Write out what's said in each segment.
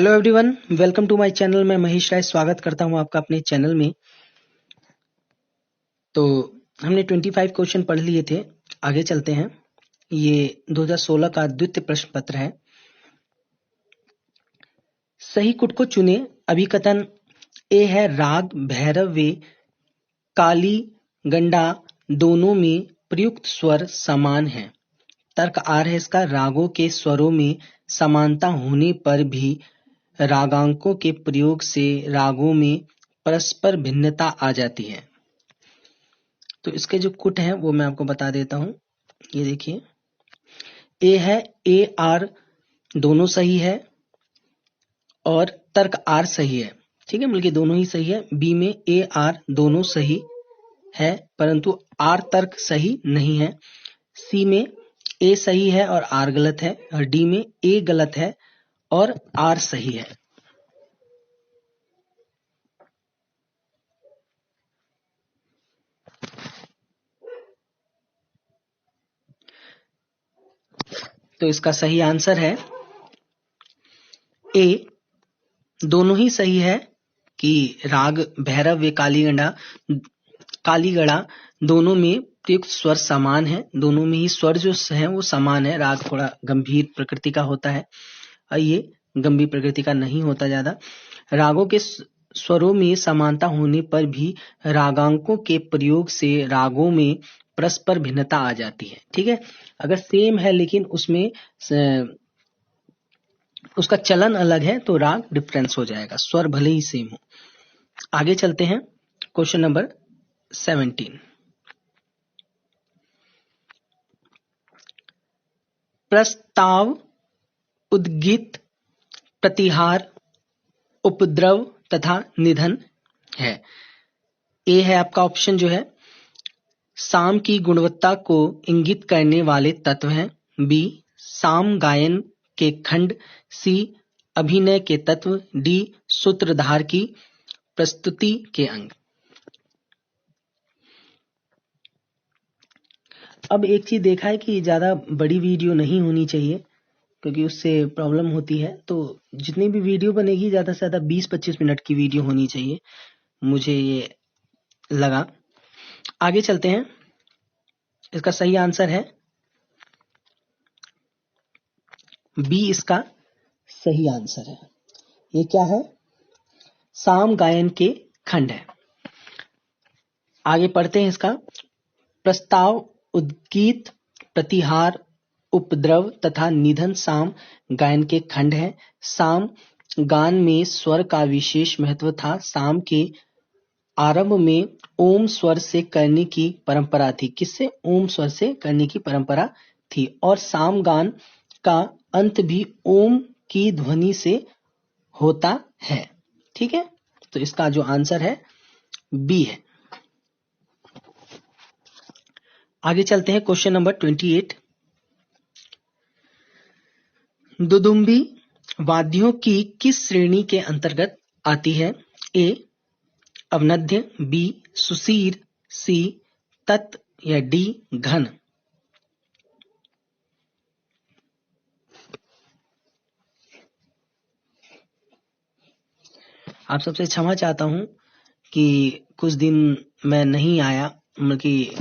Hello everyone, welcome to my channel. मैं महेश राय स्वागत करता हूं आपका अपने चैनल में। तो हमने 25 क्वेश्चन पढ़ लिए थे। आगे चलते हैं। ये 2016 का द्वितीय प्रश्न पत्र है। सही कुट को चुने। अभिकथन ए है राग भैरव व काली गंडा दोनों में प्रयुक्त स्वर समान है। तर्क आर है इसका, रागों के स्वरों में समानता होने पर भी रागांकों के प्रयोग से रागों में परस्पर भिन्नता आ जाती है। तो इसके जो कुट हैं वो मैं आपको बता देता हूं। ये देखिए, ए है ए आर दोनों सही है और तर्क आर सही है। ठीक है, बल्कि दोनों ही सही है। बी में ए आर दोनों सही है परंतु आर तर्क सही नहीं है। सी में ए सही है और आर गलत है। और डी में ए गलत है और आर सही है। तो इसका सही आंसर है ए, दोनों ही सही है कि राग भैरव व कालीगड़ा दोनों में प्रयुक्त स्वर समान है। दोनों में ही स्वर जो है वो समान है। राग थोड़ा गंभीर प्रकृति का होता है और ये गंभीर प्रकृति का नहीं होता ज्यादा। रागों के स्वरों में समानता होने पर भी रागांकों के प्रयोग से रागों में परस्पर भिन्नता आ जाती है। ठीक है, अगर सेम है लेकिन उसमें उसका चलन अलग है तो राग डिफरेंस हो जाएगा, स्वर भले ही सेम हो। आगे चलते हैं। Question number 17। प्रस्ताव, उद्गीत, प्रतिहार, उपद्रव तथा निधन है। ए है आपका ऑप्शन जो है साम की गुणवत्ता को इंगित करने वाले तत्व हैं। बी साम गायन के खंड। सी अभिनय के तत्व। डी सूत्रधार की प्रस्तुति के अंग। अब एक चीज देखा है कि ज्यादा बड़ी वीडियो नहीं होनी चाहिए क्योंकि उससे प्रॉब्लम होती है। तो जितनी भी वीडियो बनेगी ज्यादा से ज्यादा 20-25 मिनट की वीडियो होनी चाहिए, मुझे ये लगा। आगे चलते हैं। इसका सही आंसर है बी, इसका सही आंसर है। ये क्या है? साम गायन के खंड है। आगे पढ़ते हैं इसका। प्रस्ताव, उद्गीत, प्रतिहार, उपद्रव तथा निधन साम गायन के खंड है। साम गान में स्वर का विशेष महत्व था। साम के आरंभ में ओम स्वर से करने की परंपरा थी। किससे? ओम स्वर से करने की परंपरा थी। और साम गान का अंत भी ओम की ध्वनि से होता है। ठीक है, तो इसका जो आंसर है बी है। आगे चलते हैं। Question number 28। दुदुम्बी वाद्यों की किस श्रेणी के अंतर्गत आती है? ए अवनद्य, बी सुसीर, सी तत् या डी घन। आप सबसे क्षमा चाहता हूं कि कुछ दिन मैं नहीं आया, मतलब कि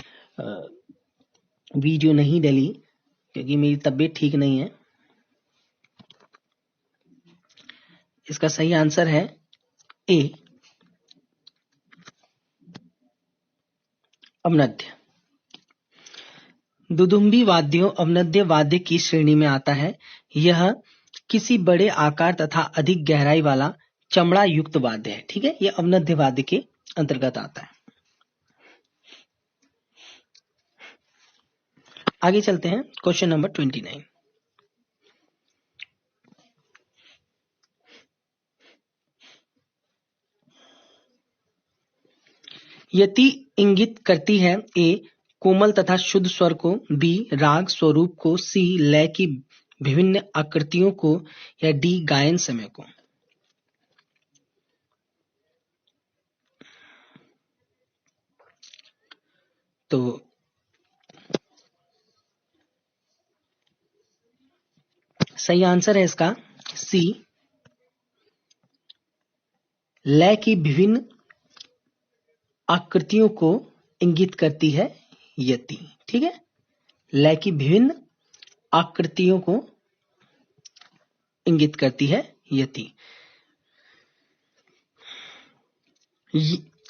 वीडियो नहीं डली क्योंकि मेरी तबीयत ठीक नहीं है। इसका सही आंसर है ए अवनद्य। दुदुम्बी वाद्यों अवनद्य वाद्य की श्रेणी में आता है। यह किसी बड़े आकार तथा अधिक गहराई वाला चमड़ा युक्त वाद्य है। ठीक है, यह अवनद्य वाद्य के अंतर्गत आता है। आगे चलते हैं। Question number 29। यति इंगित करती है। ए कोमल तथा शुद्ध स्वर को। बी राग स्वरूप को। सी लय की विभिन्न आकृतियों को या डी गायन समय को। तो सही आंसर है इसका सी लय की विभिन्न आकृतियों को इंगित करती है यति। ठीक है, लय की विभिन्न आकृतियों को इंगित करती है यति।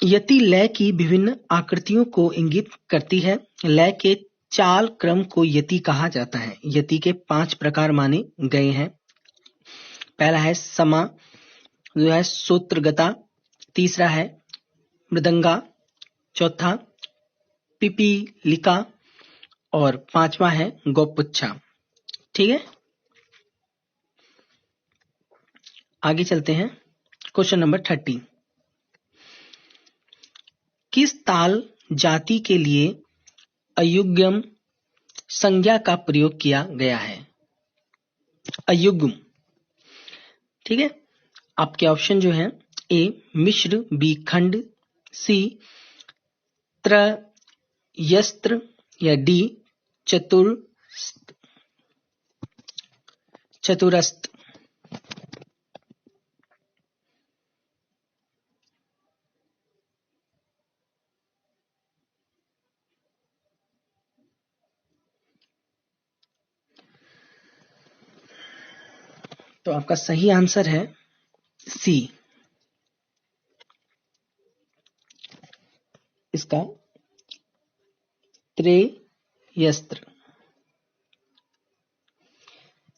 यति लय की विभिन्न आकृतियों को इंगित करती है। लय के चाल क्रम को यति कहा जाता है। यति के 5 प्रकार माने गए हैं। पहला है समा, जो है सूत्रगता, तीसरा है मृदंगा, चौथा पिपीलिका और 5वां है गौपुच्छा। ठीक है, आगे चलते हैं। Question number 30। किस ताल जाति के लिए अयुग्म संज्ञा का प्रयोग किया गया है? अयुग्म। ठीक है, आपके ऑप्शन जो है ए मिश्र, बी खंड, सी त्रयस्त्र या डी चतुरस्त्र। तो आपका सही आंसर है सी, इसका त्रयस्त्र।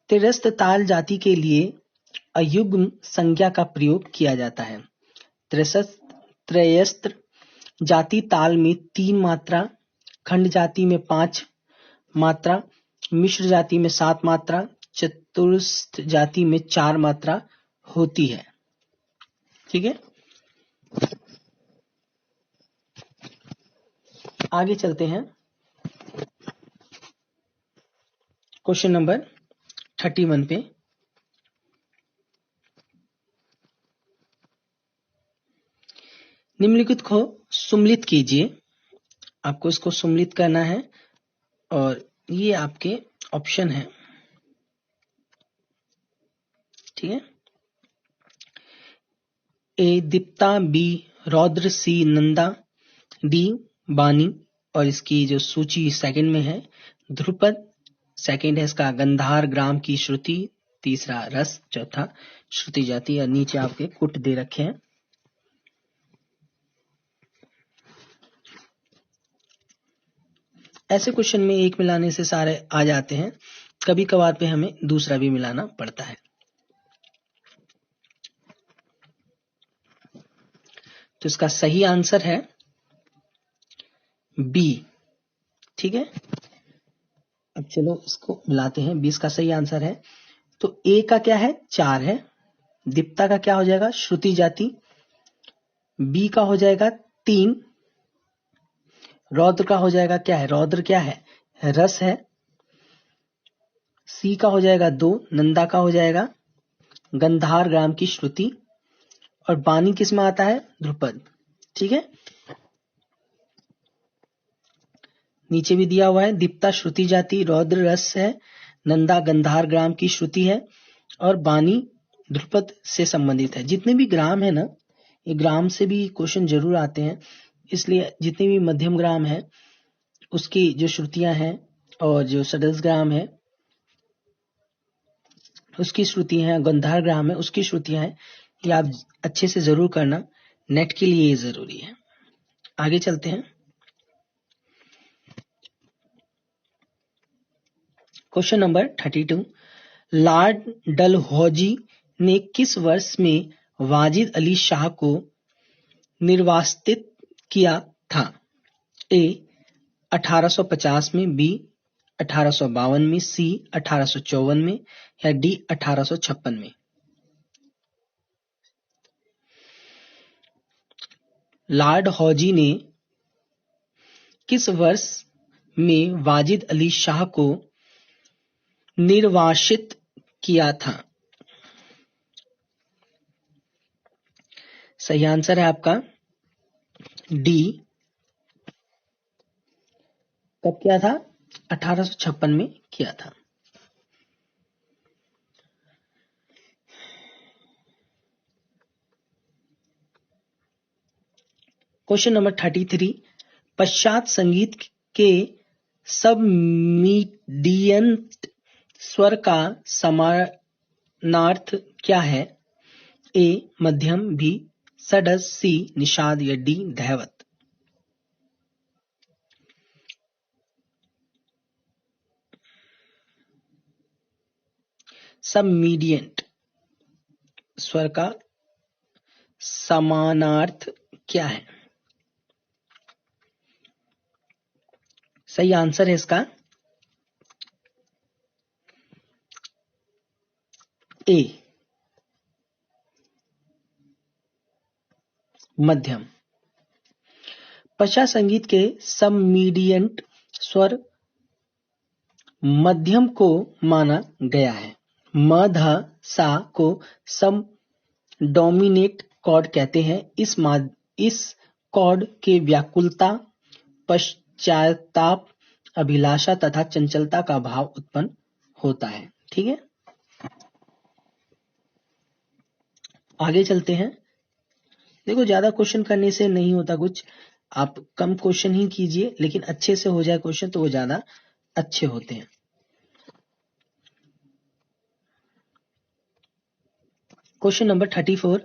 त्रयस्त्र ताल जाति के लिए अयुग्म संज्ञा का प्रयोग किया जाता है। त्रयस्त्र जाति ताल में 3 मात्रा, खंड जाति में 5 मात्रा, मिश्र जाति में 7 मात्रा, चतुरस्त्र जाति में 4 मात्रा होती है। ठीक है, आगे चलते हैं। क्वेश्चन नंबर 31 पे। निम्नलिखित को सुम्मिलित कीजिए। आपको इसको सुम्मिलित करना है और ये आपके ऑप्शन है। ठीक है, ए दीप्ता, बी रौद्र, सी नंदा, डी बानी और इसकी जो सूची सेकंड में है ध्रुपद, सेकंड है इसका गंधार ग्राम की श्रुति, तीसरा रस, चौथा श्रुति जाति और नीचे आपके कुट दे रखे हैं। ऐसे क्वेश्चन में एक मिलाने से सारे आ जाते हैं, कभी कभार पे हमें दूसरा भी मिलाना पड़ता है। तो इसका सही आंसर है बी। ठीक है, अब चलो इसको मिलाते हैं। 20 का सही आंसर है। तो ए का क्या है? 4 है। दीप्ता का क्या हो जाएगा? श्रुति जाति। बी का हो जाएगा 3। रौद्र का हो जाएगा क्या है? रौद्र क्या है? रस है। सी का हो जाएगा 2। नंदा का हो जाएगा गंधार ग्राम की श्रुति और बानी किस में आता है? ध्रुपद। ठीक है, नीचे भी दिया हुआ है दीप्ता श्रुति जाति, रौद्र रस है, नंदा गंधार ग्राम की श्रुति है और बानी ध्रुपद से संबंधित है। जितने भी ग्राम है ना, ये ग्राम से भी क्वेश्चन जरूर आते हैं, इसलिए जितने भी मध्यम ग्राम है उसकी जो श्रुतियां हैं और जो सदस्य ग्राम है उसकी श्रुतियां हैं, गंधार ग्राम है उसकी श्रुतियां हैं, ये आप अच्छे से जरूर करना, नेट के लिए ये जरूरी है। आगे चलते हैं। Question number 32। लॉर्ड डलहौजी ने किस वर्ष में वाजिद अली शाह को निर्वासित किया था? ए 1850 में, बी 1852 में, सी 1854 में या डी 1856 में? लॉर्ड हौजी ने किस वर्ष में वाजिद अली शाह को निर्वासित किया था? सही आंसर है आपका डी। कब किया था? 1856 में किया था। क्वेश्चन नंबर 33, पश्चात संगीत के सब मीडियन स्वर का समानार्थ क्या है? ए मध्यम, बी षड्ज, सी निषाद या डी धैवत। सब मीडियंट स्वर का समानार्थ क्या है? सही आंसर है इसका ए मध्यम। पश्चात संगीत के सब मीडियंट स्वर मध्यम को माना गया है। म ध सा को सब डोमिनेट कॉर्ड कहते हैं। इस कॉर्ड के व्याकुलता, पश्चाताप, अभिलाषा तथा चंचलता का भाव उत्पन्न होता है। ठीक है, आगे चलते हैं। देखो, ज्यादा क्वेश्चन करने से नहीं होता कुछ, आप कम क्वेश्चन ही कीजिए, लेकिन अच्छे से हो जाए क्वेश्चन तो वो ज्यादा अच्छे होते हैं। क्वेश्चन नंबर 34,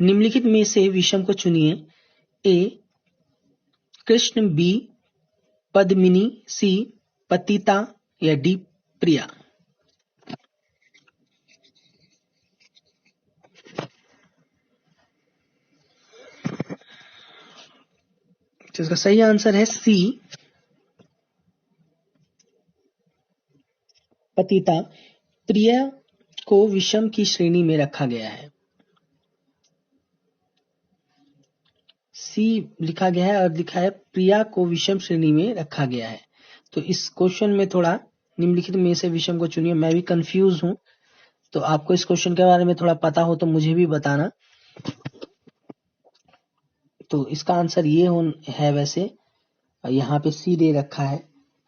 निम्नलिखित में से विषम को चुनिए। ए कृष्ण, बी पद्मिनी, सी पतिता या डी प्रिया। तो इसका सही आंसर है सी पतिता। प्रिया को विषम की श्रेणी में रखा गया है। सी लिखा गया है और लिखा है प्रिया को विषम श्रेणी में रखा गया है। तो इस क्वेश्चन में थोड़ा निम्नलिखित में से विषम को चुनिए। मैं भी कंफ्यूज हूं, तो आपको इस क्वेश्चन के बारे में थोड़ा पता हो तो मुझे भी बताना। तो इसका आंसर ये है वैसे, यहाँ पे सी दे रखा है।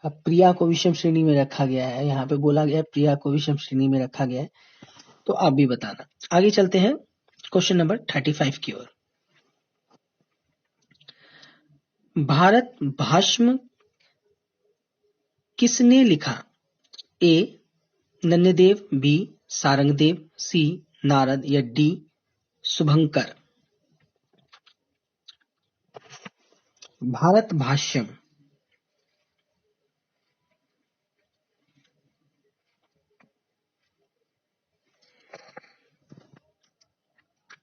अब प्रिया को विषम श्रेणी में रखा गया है, यहाँ पे बोला गया है प्रिया को विषम श्रेणी में रखा गया है, तो आप भी बताना। आगे चलते हैं क्वेश्चन नंबर 35 की ओर। भारत भाष्म किसने लिखा? ए नन्यदेव, बी सारंगदेव, सी नारद या डी शुभंकर। भारत भाष्यम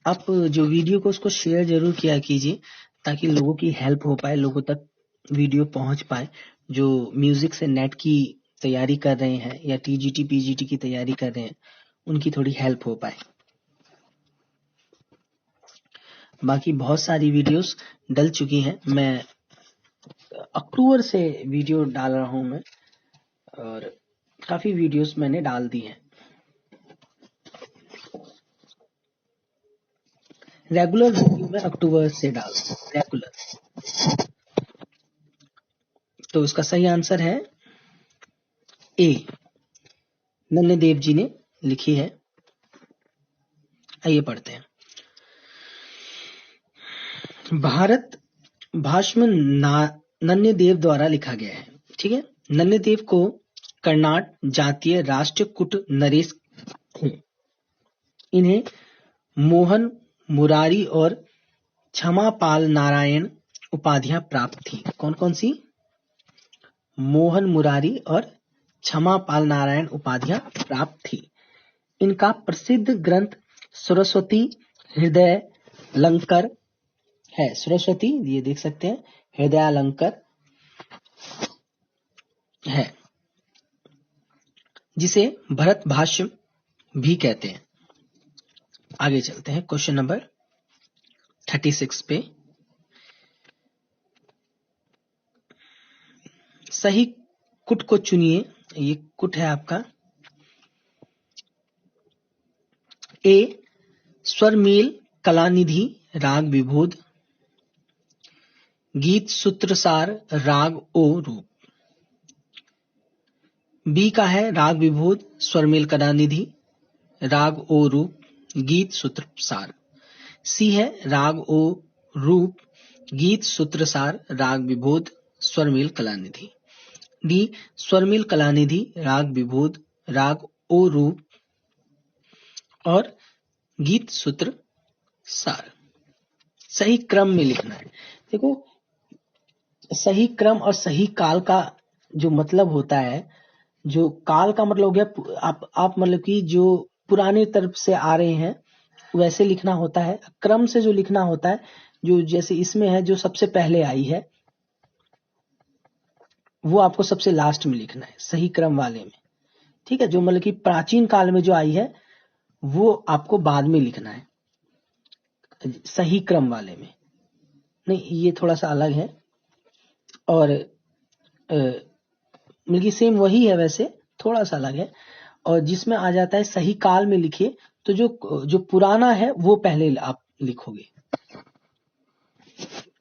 आप जो वीडियो को उसको शेयर जरूर किया कीजिए, ताकि लोगों की हेल्प हो पाए, लोगों तक वीडियो पहुंच पाए, जो म्यूजिक से नेट की तैयारी कर रहे हैं या टीजीटी पीजीटी की तैयारी कर रहे हैं, उनकी थोड़ी हेल्प हो पाए। बाकी बहुत सारी वीडियोस डल चुकी हैं, मैं अक्टूबर से वीडियो डाल रहा हूं मैं, और काफी वीडियोस मैंने डाल दी हैं। रेगुलर वीडियो में अक्टूबर से डाल रेगुलर। तो इसका सही आंसर है ए नन्यदेव जी ने लिखी है। आइए पढ़ते हैं। भारत भाष्म नन्यदेव द्वारा लिखा गया है। ठीक है, नन्यदेव को कर्नाट जातीय राष्ट्रकूट नरेश थे। इन्हें मोहन मुरारी और क्षमापाल नारायण उपाधियां प्राप्त थी। कौन कौन सी? मोहन मुरारी और क्षमापाल नारायण उपाधियां प्राप्त थी। इनका प्रसिद्ध ग्रंथ सरस्वती हृदयालंकार है। सरस्वती, ये देख सकते हैं, हृदयालंकार है, जिसे भरत भाष्य भी कहते हैं। आगे चलते हैं क्वेश्चन नंबर 36 पे। सही कुट को चुनिए। ये कुट है आपका। ए स्वरमेल कलानिधि राग विभोद, गीत सूत्रसार राग ओ रूप। बी का है राग विभोद स्वरमेल कलानिधि राग ओ रूप गीत सूत्रसार। सी है राग ओ रूप गीत सूत्रसार राग विभोद स्वरमेल कलानिधि। डी स्वरमेल कलानिधि राग विभोद राग ओ रूप और गीत सूत्र सार। सही क्रम में लिखना है। देखो, सही क्रम और सही काल का जो मतलब होता है, जो काल का मतलब हो गया आप मतलब कि जो पुराने तरफ से आ रहे हैं वैसे लिखना होता है। क्रम से जो लिखना होता है, जो जैसे इसमें है जो सबसे पहले आई है वो आपको सबसे लास्ट में लिखना है सही क्रम वाले में। ठीक है, जो मतलब कि प्राचीन काल में जो आई है वो आपको बाद में लिखना है सही क्रम वाले में। नहीं, ये थोड़ा सा अलग है और मतलब कि सेम वही है, वैसे थोड़ा सा अलग है। और जिसमें आ जाता है सही काल में लिखिए, तो जो पुराना है वो पहले आप लिखोगे।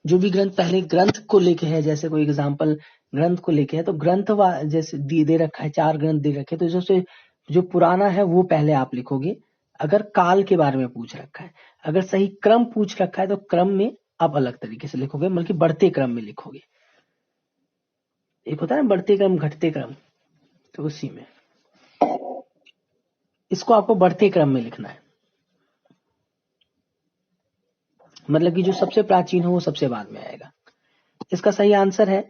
जो भी ग्रंथ पहले ग्रंथ को लेके है, जैसे कोई एग्जांपल ग्रंथ को लेके है तो ग्रंथ जैसे दे रखा है 4 ग्रंथ दे रखे, तो जैसे जो पुराना है वो पहले आप लिखोगे अगर काल के बारे में पूछ रखा है। अगर सही क्रम पूछ रखा है तो क्रम में आप अलग तरीके से लिखोगे, बल्कि बढ़ते क्रम में लिखोगे। एक होता है ना बढ़ते क्रम घटते क्रम, तो उसी में इसको आपको बढ़ते क्रम में लिखना है। मतलब कि जो सबसे प्राचीन हो वो सबसे बाद में आएगा। इसका सही आंसर है,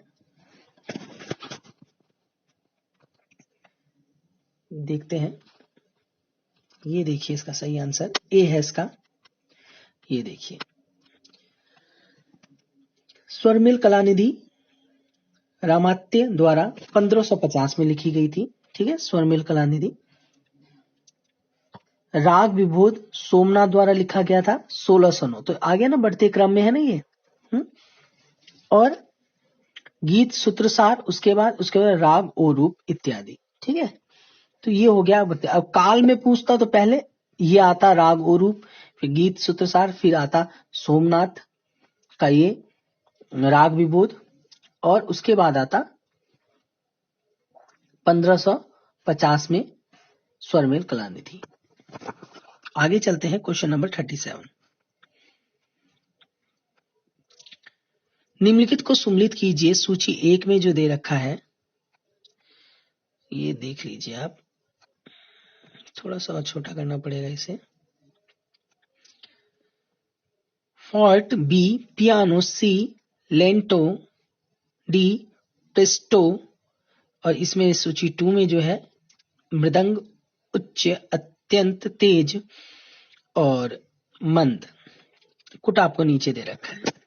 देखते हैं, ये देखिए इसका सही आंसर ए है इसका। ये देखिए स्वरमेल कलानिधि रामात्य द्वारा 1550 में लिखी गई थी। ठीक है, स्वरमेल कलानिधि। राग विभोद सोमनाथ द्वारा लिखा गया था 1609, तो आ गया ना बढ़ते क्रम में है ना ये। और गीत सूत्रसार उसके बाद राग ओ रूप इत्यादि। ठीक है, तो ये हो गया। अब काल में पूछता तो पहले ये आता राग ओ रूप, फिर गीत सूत्रसार, फिर आता सोमनाथ का ये राग विभोद, और उसके बाद आता 1550 में स्वरमेल कलानिधि। आगे चलते हैं क्वेश्चन नंबर 37। निम्नलिखित को सुमेलित कीजिए। सूची 1 में जो दे रखा है ये देख लीजिए आप, थोड़ा सा और छोटा करना पड़ेगा इसे। फॉर्ट बी पियानो, सी लेंटो, डी प्रेस्टो, और इसमें सूची 2 में जो है मृदंग उच्च, अत्यंत तेज और मंद। कुट आपको नीचे दे रखा है।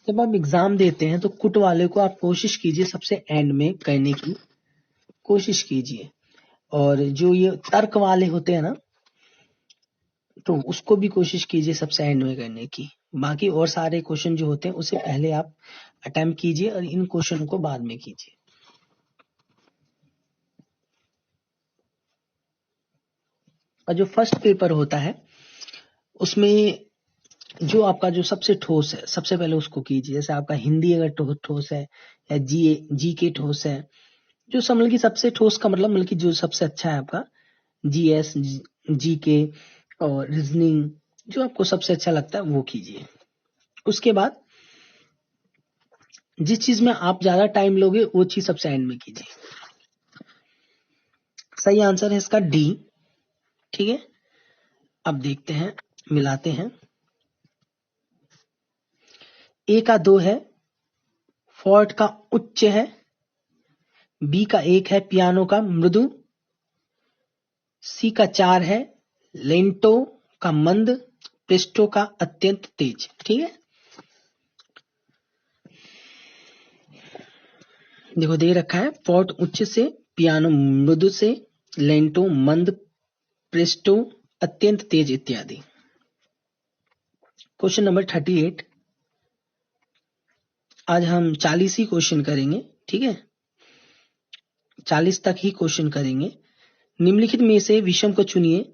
जब आप एग्जाम देते हैं तो कुट वाले को आप कोशिश कीजिए सबसे एंड में करने की कोशिश कीजिए, और जो ये तर्क वाले होते हैं ना तो उसको भी कोशिश कीजिए सबसे एंड में करने की। बाकी और सारे क्वेश्चन जो होते हैं उसे पहले आप अटेम्प्ट कीजिए और इन क्वेश्चन को बाद में कीजिए। और जो फर्स्ट पेपर होता है उसमें जो आपका जो सबसे ठोस है सबसे पहले उसको कीजिए। जैसे आपका हिंदी अगर ठोस है या जी के ठोस है, जो समझ की सबसे ठोस का मतलब कि जो सबसे अच्छा है आपका जीएस, जी के और रीजनिंग, जो आपको सबसे अच्छा लगता है वो कीजिए। उसके बाद जिस चीज में आप ज्यादा टाइम लोगे वो चीज सबसे एंड में कीजिए। सही आंसर है इसका डी। ठीक है, अब देखते हैं, मिलाते हैं। ए का 2 है, फॉर्ट का उच्च है, बी का 1 है पियानो का मृदु, सी का 4 है लेंटो का मंद, प्रेस्टो का अत्यंत तेज। ठीक है, देखो दे रखा है फॉर्ट उच्च से, पियानो मृदु से, लेंटो मंद, प्रेस्टो अत्यंत तेज इत्यादि। Question number 38। आज हम 40 ही क्वेश्चन करेंगे। ठीक है, 40 तक ही क्वेश्चन करेंगे। निम्नलिखित में से विषम को चुनिए।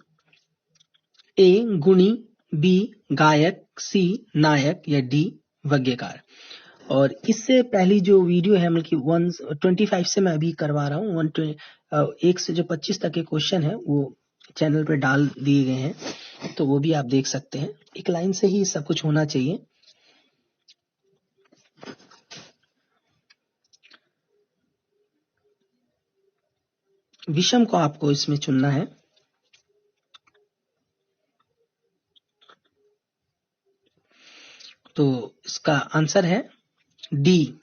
ए गुणी, बी गायक, सी नायक या डी वज्ञकार। और इससे पहली जो वीडियो है मतलब कि 125 से मैं अभी करवा रहा हूँ 1 से जो 25 तक के क्वेश्चन है वो चैनल पे डाल दिए गए हैं, तो वो भी आप देख सकते हैं। एक लाइन से ही सब कुछ होना चाहिए। विषम को आपको इसमें चुनना है। तो इसका आंसर है डी।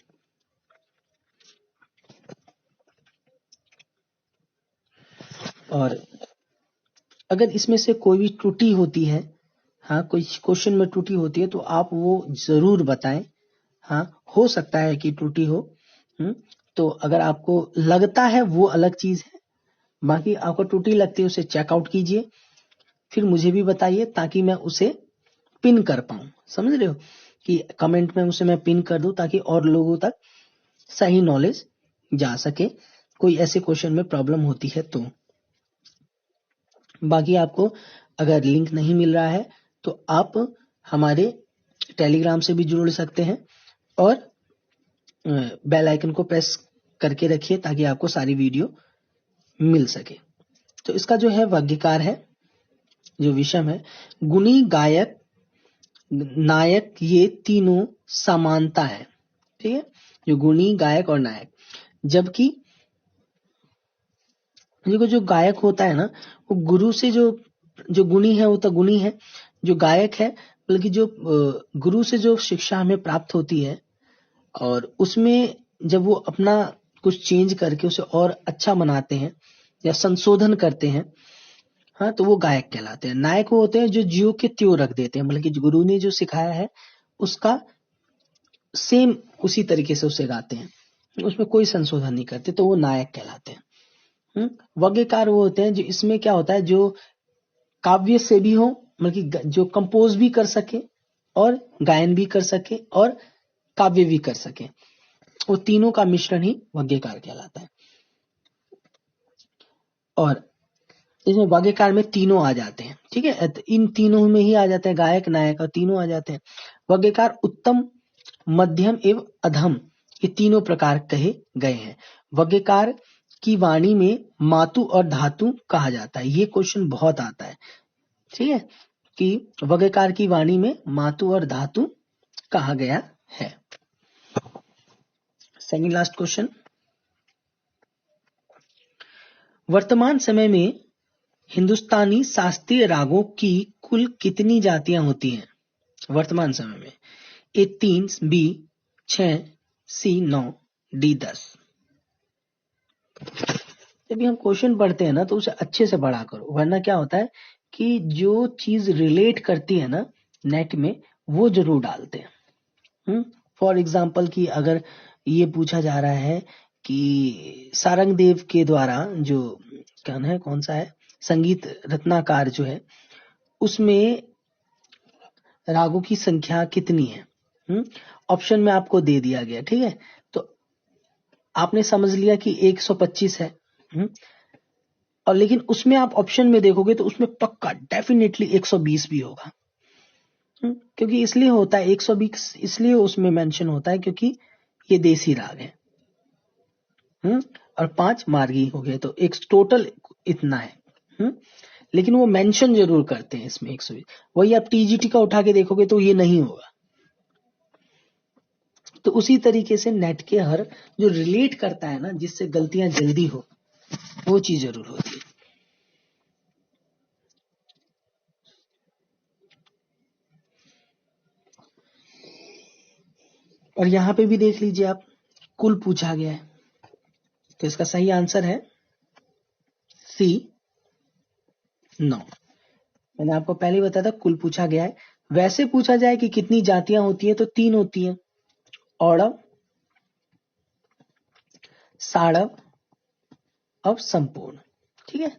और अगर इसमें से कोई भी त्रुटि होती है, हाँ कोई क्वेश्चन में त्रुटि होती है तो आप वो जरूर बताएं। हाँ हो सकता है कि त्रुटि हो। तो अगर आपको लगता है वो अलग चीज है, बाकी आपको त्रुटि लगती है उसे चेकआउट कीजिए, फिर मुझे भी बताइए ताकि मैं उसे पिन कर पाऊं। समझ रहे हो कि कमेंट में उसे मैं पिन कर दूं ताकि और लोगों तक सही नॉलेज जा सके, कोई ऐसे क्वेश्चन में प्रॉब्लम होती है तो। बाकी आपको अगर लिंक नहीं मिल रहा है तो आप हमारे टेलीग्राम से भी जुड़ सकते हैं और बेल आइकन को प्रेस करके रखिए ताकि आपको सारी वीडियो मिल सके। तो इसका जो है वाक्यकार है, जो विषम है, गुणी गायक नायक ये तीनों समानता है। ठीक है, जो गुणी गायक और नायक, जबकि देखो जो गायक होता है ना वो गुरु से जो गुणी है वो तो गुणी है, जो गायक है बल्कि जो गुरु से जो शिक्षा हमें प्राप्त होती है और उसमें जब वो अपना कुछ चेंज करके उसे और अच्छा बनाते हैं या संशोधन करते हैं, हाँ तो वो गायक कहलाते हैं। नायक वो होते हैं जो ज्यों के त्यों रख देते हैं, मतलब कि गुरु ने जो सिखाया है उसका सेम उसी तरीके से उसे गाते हैं, उसमें कोई संशोधन नहीं करते, तो वो नायक कहलाते हैं। वाग्यकार वो होते हैं जो इसमें क्या होता है, जो काव्य से भी हो, मतलब कि जो कंपोज भी कर सके और गायन भी कर सके और काव्य भी कर सके, वो तीनों का मिश्रण ही वाग्यकार कहलाता है। और इसमें वाग्यकार में तीनों आ जाते हैं। ठीक है, तो इन तीनों में ही आ जाते हैं, गायक नायक और तीनों आ जाते हैं। वाग्यकार उत्तम, मध्यम एवं अधम ये तीनों प्रकार कहे गए हैं। वाग्यकार की वाणी में मातु और धातु कहा जाता है, ये क्वेश्चन बहुत आता है। ठीक है, कि वाग्यकार की वाणी में मातु और धातु कहा गया है। सेकंड लास्ट क्वेश्चन, वर्तमान समय में हिंदुस्तानी शास्त्रीय रागों की कुल कितनी जातियां होती हैं वर्तमान समय में? ए 3, बी 6, सी 9, डी 10। जब हम क्वेश्चन पढ़ते हैं ना तो उसे अच्छे से पढ़ा करो, वरना क्या होता है कि जो चीज रिलेट करती है ना नेट में वो जरूर डालते हैं। फॉर एग्जाम्पल कि अगर ये पूछा जा रहा है कि सारंगदेव के द्वारा जो क्या है, कौन सा है, संगीत रत्नाकार जो है, उसमें रागों की संख्या कितनी है, ऑप्शन में आपको दे दिया गया। ठीक है, तो आपने समझ लिया कि 125 है। और लेकिन उसमें आप ऑप्शन में देखोगे तो उसमें पक्का डेफिनेटली 120 भी होगा। क्योंकि इसलिए होता है 120, इसलिए उसमें मेंशन होता है क्योंकि ये देसी राग है। और 5 मार्गी हो गए, तो एक टोटल इतना है। लेकिन वो मेंशन जरूर करते हैं इसमें 120। वही आप टीजीटी का उठा के देखोगे तो ये नहीं होगा। तो उसी तरीके से नेट के हर जो रिलेट करता है ना, जिससे गलतियां जल्दी हो, वो चीज जरूर होती है। और यहां पे भी देख लीजिए आप, कुल पूछा गया है, तो इसका सही आंसर है सी 9। मैंने आपको पहले ही बताया था कुल पूछा गया है। वैसे पूछा जाए कि कितनी जातियां होती हैं तो 3 होती हैं, औड़व, साड़व और संपूर्ण। ठीक है,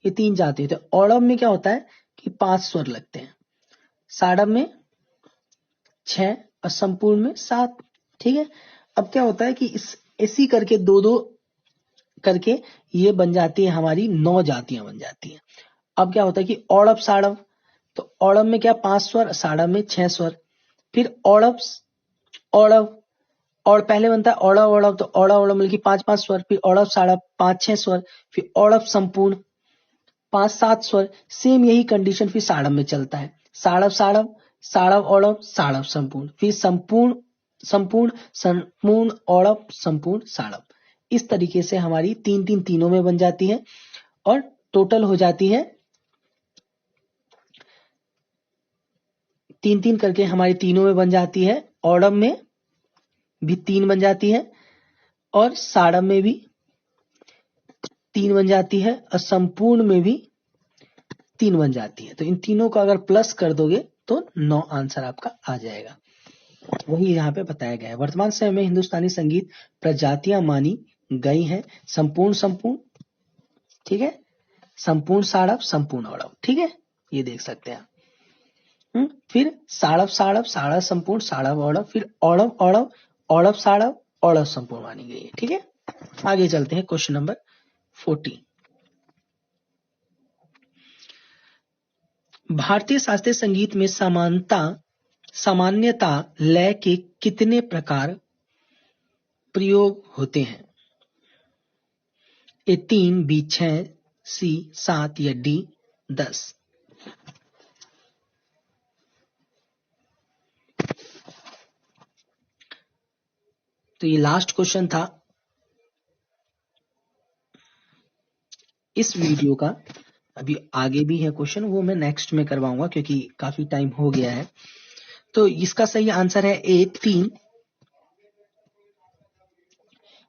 ये 3 जाति होते हैं। औड़व में क्या होता है कि 5 स्वर लगते हैं, साड़व में 6 और संपूर्ण में 7। ठीक है, अब क्या होता है कि इसी करके 2-2 करके ये बन जाती है, हमारी 9 जातियां बन जाती हैं। अब क्या होता है कि औड़व साड़व, तो औड़व में क्या 5 स्वर, साड़व में 6 स्वर, फिर औड़व औड़व और पहले बनता है औड़व औड़व, तो औड़व औड़व मिलकर 5-5 स्वर, फिर औड़व साड़व 5-6 स्वर, फिर औड़व संपूर्ण 5-7 स्वर। सेम यही कंडीशन फिर साड़व में चलता है, साड़व साड़व, साड़व औड़व, साड़व संपूर्ण, फिर संपूर्ण संपूर्ण, संपूर्ण औड़व, संपूर्ण साड़व। इस तरीके से हमारी 3-3 तीनों में बन जाती है और टोटल हो जाती है 3-3 करके हमारी तीनों में बन जाती है। औड़व में भी 3 बन जाती है और साड़व में भी 3 बन जाती है और संपूर्ण में भी 3 बन जाती है। तो इन तीनों को अगर प्लस कर दोगे तो 9 आंसर आपका आ जाएगा। वही यहाँ पे बताया गया है। वर्तमान समय में हिंदुस्तानी संगीत प्रजातियां मानी गई हैं। संपूर्ण संपूर्ण, ठीक है, संपूर्ण साड़व, संपूर्ण औड़व, ठीक है, ये देख सकते हैं। फिर साड़व साड़व, साड़व संपूर्ण, साड़व औड़व, फिर औड़व औड़व, औड़व साड़व, औड़व संपूर्ण मानी गई है, ठीक है। आगे चलते हैं क्वेश्चन नंबर 40। भारतीय शास्त्रीय संगीत में सामान्यता लय के कितने प्रकार प्रयोग होते हैं? ए 3, बी 6, सी 7 या डी 10? तो ये लास्ट क्वेश्चन था इस वीडियो का। अभी आगे भी है क्वेश्चन, वो मैं नेक्स्ट में करवाऊंगा क्योंकि काफी टाइम हो गया है। तो इसका सही आंसर है ए 3।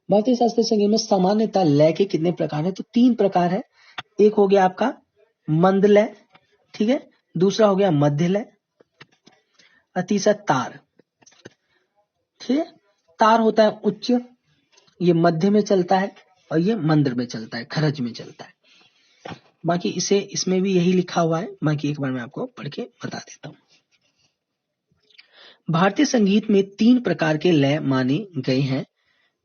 भारतीय शास्त्रीय संगीत में सामान्यता लय के कितने प्रकार है? तो 3 प्रकार है। एक हो गया आपका मंद लय, ठीक है, दूसरा हो गया मध्य लय और तीसरा तार, ठीक है। तार होता है उच्च, ये मध्य में चलता है और ये मंद्र में चलता है, खरज में चलता है। बाकी इसमें भी यही लिखा हुआ है, बाकी एक बार मैं आपको पढ़ के बता देता हूं। भारतीय संगीत में 3 प्रकार के लय माने गए हैं,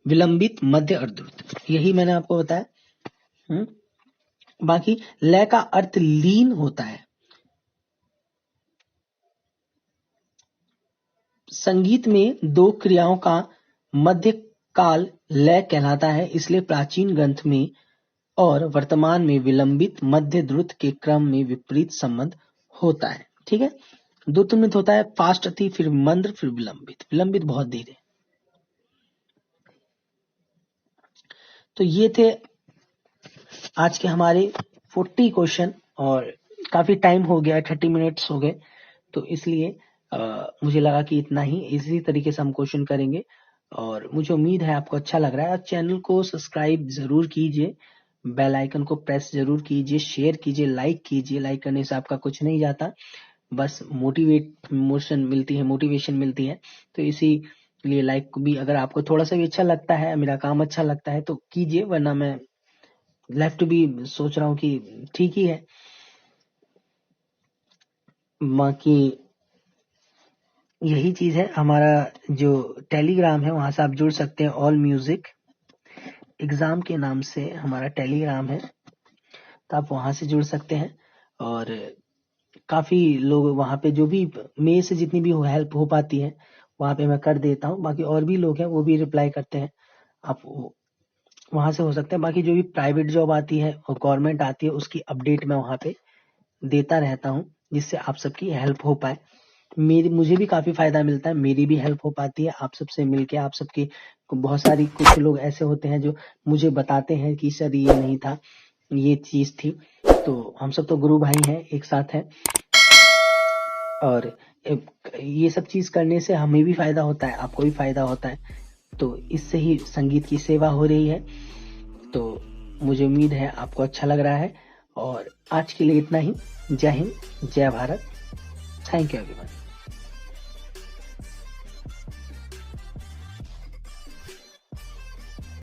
विलंबित, मध्य और द्रुत। यही मैंने आपको बताया। बाकी लय का अर्थ लीन होता है। संगीत में 2 क्रियाओं का मध्य काल लय कहलाता है, इसलिए प्राचीन ग्रंथ में और वर्तमान में विलंबित, मध्य, द्रुत के क्रम में विपरीत संबंध होता है, ठीक है। द्रुत में होता है फास्ट अति, फिर मंद्र, फिर विलंबित, विलंबित बहुत धीरे। तो ये थे आज के हमारे 40 क्वेश्चन और काफी टाइम हो गया, 30 मिनट्स हो गए, तो इसलिए मुझे लगा कि इतना ही, इसी तरीके से हम क्वेश्चन करेंगे। और मुझे उम्मीद है आपको अच्छा लग रहा है। चैनल को सब्सक्राइब जरूर कीजिए, बेल आइकन को प्रेस जरूर कीजिए, शेयर कीजिए, लाइक कीजिए। लाइक करने से आपका कुछ नहीं जाता, बस मोटिवेशन मिलती है। तो इसीलिए लाइक भी, अगर आपको थोड़ा सा भी अच्छा लगता है, मेरा काम अच्छा लगता है तो कीजिए, वरना मैं लेफ्ट भी सोच रहा हूँ कि ठीक ही है। बाकी यही चीज है। हमारा जो टेलीग्राम है वहां से आप जुड़ सकते हैं, ऑल म्यूजिक एग्जाम के नाम से हमारा टेलीग्राम है, तो आप वहां से जुड़ सकते हैं। और काफी लोग वहां पे, जो भी मेरे से जितनी भी हेल्प हो पाती है वहां पे मैं कर देता हूँ। बाकी और भी लोग हैं वो भी रिप्लाई करते हैं, आप वहां से हो सकते हैं। बाकी जो भी प्राइवेट जॉब आती है और गवर्नमेंट आती है, उसकी अपडेट मैं वहां पे देता रहता हूँ, जिससे आप सबकी हेल्प हो पाए। मुझे भी काफी फायदा मिलता है, मेरी भी हेल्प हो पाती है आप सबसे मिलके। आप सबके बहुत सारी, कुछ लोग ऐसे होते हैं जो मुझे बताते हैं कि सर ये नहीं था, ये चीज थी। तो हम सब तो गुरु भाई हैं, एक साथ हैं, और ये सब चीज करने से हमें भी फायदा होता है, आपको भी फायदा होता है। तो इससे ही संगीत की सेवा हो रही है। तो मुझे उम्मीद है आपको अच्छा लग रहा है। और आज के लिए इतना ही। जय हिंद, जय भारत, थैंक यू एवरीवन।